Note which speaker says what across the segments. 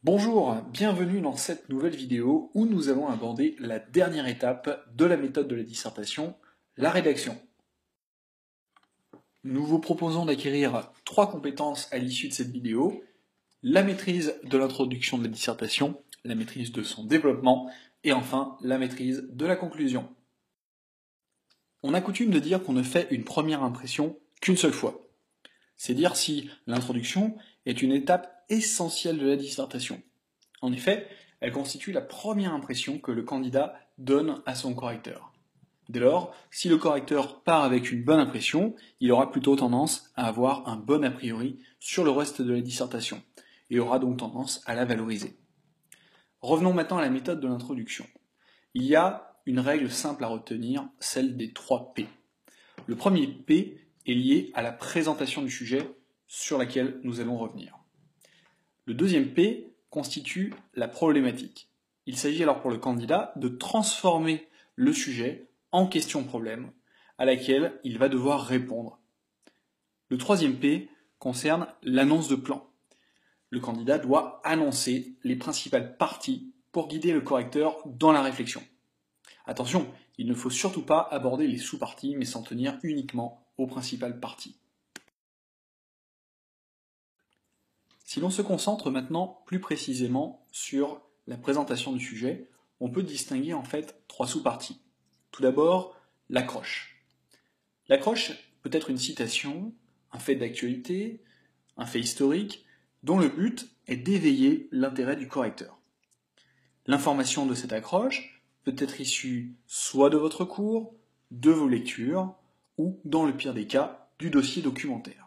Speaker 1: Bonjour, bienvenue dans cette nouvelle vidéo où nous allons aborder la dernière étape de la méthode de la dissertation, la rédaction. Nous vous proposons d'acquérir 3 compétences à l'issue de cette vidéo: la maîtrise de l'introduction de la dissertation, la maîtrise de son développement et enfin la maîtrise de la conclusion. On a coutume de dire qu'on ne fait une première impression qu'une seule fois. C'est dire si l'introduction est une étape essentielle de la dissertation. En effet, elle constitue la première impression que le candidat donne à son correcteur. Dès lors, si le correcteur part avec une bonne impression, il aura plutôt tendance à avoir un bon a priori sur le reste de la dissertation, et aura donc tendance à la valoriser. Revenons maintenant à la méthode de l'introduction. Il y a une règle simple à retenir, celle des 3 P. Le premier P est lié à la présentation du sujet sur laquelle nous allons revenir. Le deuxième P constitue la problématique. Il s'agit alors pour le candidat de transformer le sujet en question-problème à laquelle il va devoir répondre. Le troisième P concerne l'annonce de plan. Le candidat doit annoncer les principales parties pour guider le correcteur dans la réflexion. Attention, il ne faut surtout pas aborder les sous-parties, mais s'en tenir uniquement aux principales parties. Si l'on se concentre maintenant plus précisément sur la présentation du sujet, on peut distinguer en fait 3 sous-parties. Tout d'abord, l'accroche. L'accroche peut être une citation, un fait d'actualité, un fait historique, dont le but est d'éveiller l'intérêt du correcteur. L'information de cette accroche peut être issue soit de votre cours, de vos lectures, ou, dans le pire des cas, du dossier documentaire.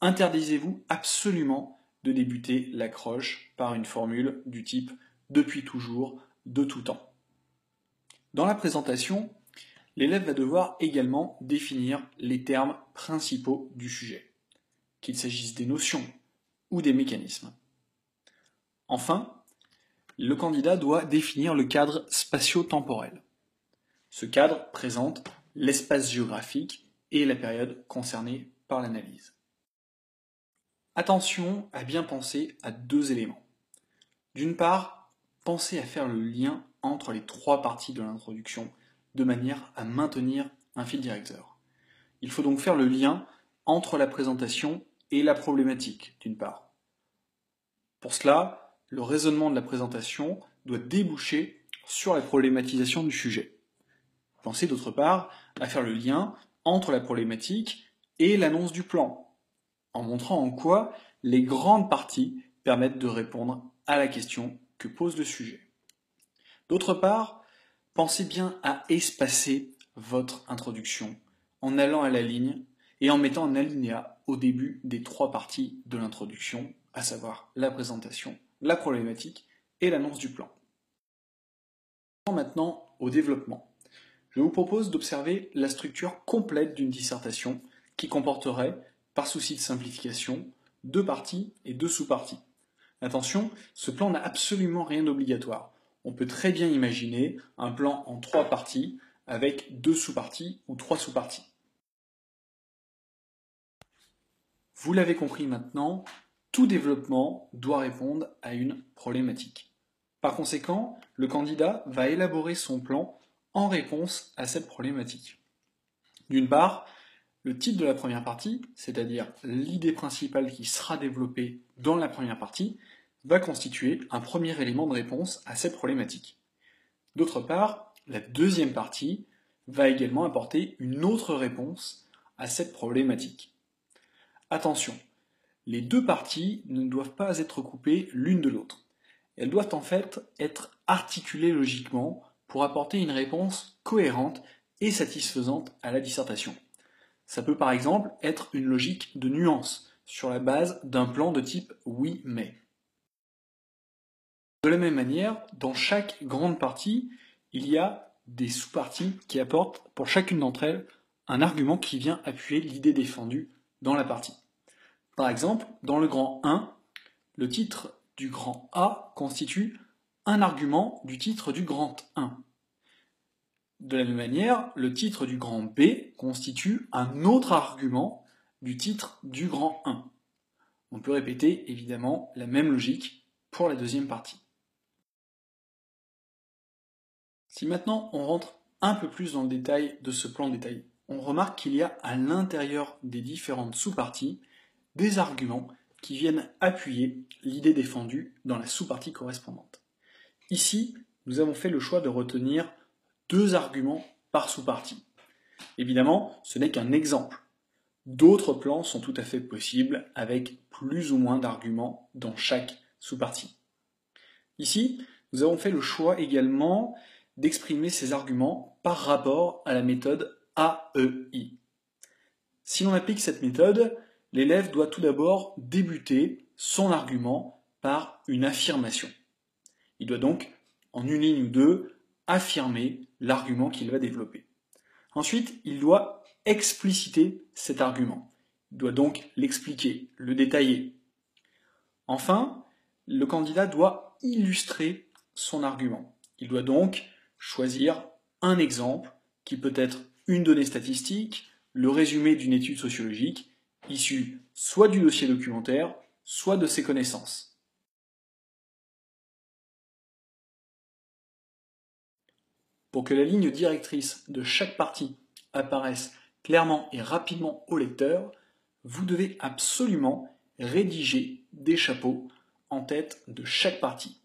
Speaker 1: Interdisez-vous absolument de débuter l'accroche par une formule du type « depuis toujours, de tout temps ». Dans la présentation, l'élève va devoir également définir les termes principaux du sujet, qu'il s'agisse des notions ou des mécanismes. Enfin, le candidat doit définir le cadre spatio-temporel. Ce cadre présente l'espace géographique et la période concernée par l'analyse. Attention à bien penser à 2 éléments. D'une part, pensez à faire le lien entre les 3 parties de l'introduction de manière à maintenir un fil directeur. Il faut donc faire le lien entre la présentation et la problématique, d'une part. Pour cela, le raisonnement de la présentation doit déboucher sur la problématisation du sujet. Pensez d'autre part à faire le lien entre la problématique et l'annonce du plan, en montrant en quoi les grandes parties permettent de répondre à la question que pose le sujet. D'autre part, pensez bien à espacer votre introduction en allant à la ligne et en mettant un alinéa au début des 3 parties de l'introduction, à savoir la présentation, la problématique et l'annonce du plan. Maintenant au développement. Je vous propose d'observer la structure complète d'une dissertation qui comporterait, par souci de simplification, 2 parties et 2 sous-parties. Attention, ce plan n'a absolument rien d'obligatoire. On peut très bien imaginer un plan en 3 parties avec 2 sous-parties ou 3 sous-parties. Vous l'avez compris maintenant, tout développement doit répondre à une problématique. Par conséquent, le candidat va élaborer son plan en réponse à cette problématique. D'une part, le titre de la première partie, c'est-à-dire l'idée principale qui sera développée dans la première partie, va constituer un premier élément de réponse à cette problématique. D'autre part, la deuxième partie va également apporter une autre réponse à cette problématique. Attention, les 2 parties ne doivent pas être coupées l'une de l'autre. Elles doivent en fait être articulées logiquement pour apporter une réponse cohérente et satisfaisante à la dissertation. Ça peut par exemple être une logique de nuance sur la base d'un plan de type oui mais. De la même manière, dans chaque grande partie, il y a des sous-parties qui apportent pour chacune d'entre elles un argument qui vient appuyer l'idée défendue dans la partie. Par exemple, dans le grand 1, le titre du grand A constitue un argument du titre du grand 1. De la même manière, le titre du grand B constitue un autre argument du titre du grand 1. On peut répéter évidemment la même logique pour la deuxième partie. Si maintenant on rentre un peu plus dans le détail de ce plan détaillé, on remarque qu'il y a à l'intérieur des différentes sous-parties des arguments qui viennent appuyer l'idée défendue dans la sous-partie correspondante. Ici, nous avons fait le choix de retenir 2 arguments par sous-partie. Évidemment, ce n'est qu'un exemple. D'autres plans sont tout à fait possibles avec plus ou moins d'arguments dans chaque sous-partie. Ici, nous avons fait le choix également d'exprimer ces arguments par rapport à la méthode AEI. Si l'on applique cette méthode, l'élève doit tout d'abord débuter son argument par une affirmation. Il doit donc, en une ligne ou deux, affirmer l'argument qu'il va développer. Ensuite, il doit expliciter cet argument. Il doit donc l'expliquer, le détailler. Enfin, le candidat doit illustrer son argument. Il doit donc choisir un exemple qui peut être une donnée statistique, le résumé d'une étude sociologique, issue soit du dossier documentaire, soit de ses connaissances. Pour que la ligne directrice de chaque partie apparaisse clairement et rapidement au lecteur, vous devez absolument rédiger des chapeaux en tête de chaque partie.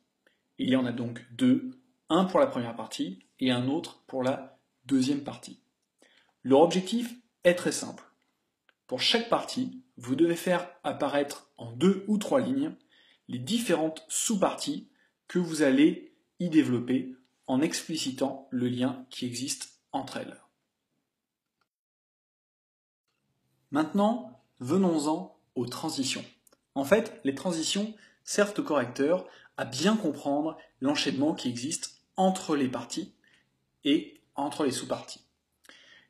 Speaker 1: Il y en a donc 2, un pour la première partie et un autre pour la deuxième partie. Leur objectif est très simple. Pour chaque partie, vous devez faire apparaître en 2 ou 3 lignes les différentes sous-parties que vous allez y développer en explicitant le lien qui existe entre elles. Maintenant, venons-en aux transitions. En fait, les transitions servent au correcteur à bien comprendre l'enchaînement qui existe entre les parties et entre les sous-parties.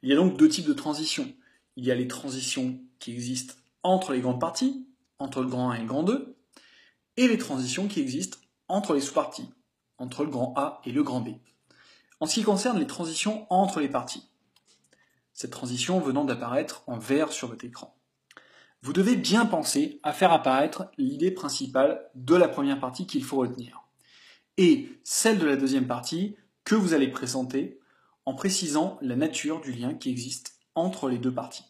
Speaker 1: Il y a donc 2 types de transitions. Il y a les transitions qui existent entre les grandes parties, entre le grand 1 et le grand 2, et les transitions qui existent entre les sous-parties, entre le grand A et le grand B. En ce qui concerne les transitions entre les parties, cette transition venant d'apparaître en vert sur votre écran, vous devez bien penser à faire apparaître l'idée principale de la première partie qu'il faut retenir, et celle de la deuxième partie que vous allez présenter en précisant la nature du lien qui existe entre les 2 parties.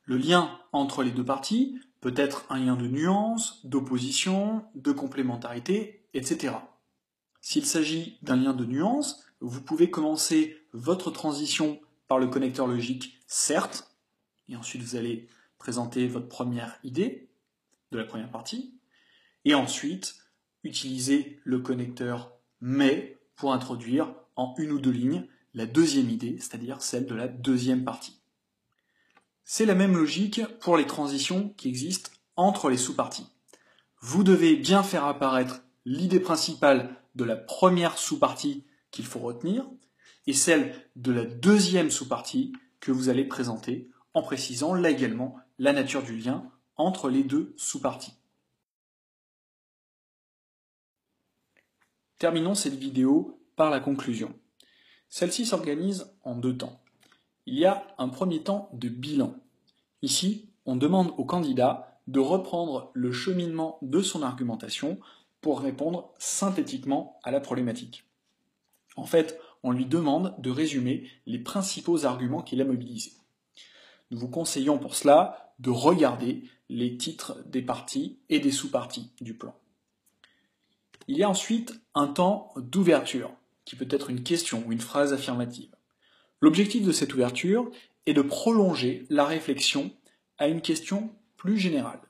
Speaker 1: Le lien entre les 2 parties peut être un lien de nuance, d'opposition, de complémentarité, etc. S'il s'agit d'un lien de nuance, vous pouvez commencer votre transition par le connecteur logique certes, et ensuite vous allez présenter votre première idée de la première partie, et ensuite utiliser le connecteur mais pour introduire en 1 ou 2 lignes la deuxième idée, c'est-à-dire celle de la deuxième partie. C'est la même logique pour les transitions qui existent entre les sous-parties. Vous devez bien faire apparaître l'idée principale de la première sous-partie qu'il faut retenir et celle de la deuxième sous-partie que vous allez présenter en précisant là également la nature du lien entre les 2 sous-parties. Terminons cette vidéo par la conclusion. Celle-ci s'organise en 2 temps. Il y a un premier temps de bilan. Ici, on demande au candidat de reprendre le cheminement de son argumentation pour répondre synthétiquement à la problématique. En fait, on lui demande de résumer les principaux arguments qu'il a mobilisés. Nous vous conseillons pour cela de regarder les titres des parties et des sous-parties du plan. Il y a ensuite un temps d'ouverture, qui peut être une question ou une phrase affirmative. L'objectif de cette ouverture est de prolonger la réflexion à une question plus générale.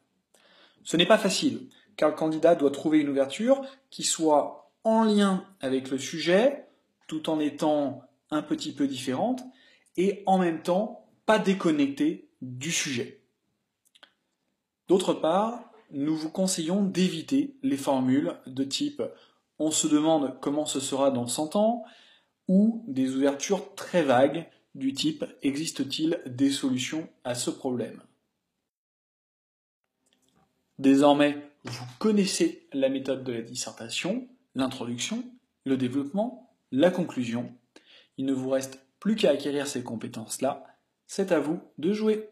Speaker 1: Ce n'est pas facile, car le candidat doit trouver une ouverture qui soit en lien avec le sujet, tout en étant un petit peu différente, et en même temps pas déconnectée du sujet. D'autre part, nous vous conseillons d'éviter les formules de type « on se demande comment ce sera dans 100 ans » ou des ouvertures très vagues du type « existe-t-il des solutions à ce problème ?» Désormais, vous connaissez la méthode de la dissertation, l'introduction, le développement, la conclusion. Il ne vous reste plus qu'à acquérir ces compétences-là. C'est à vous de jouer.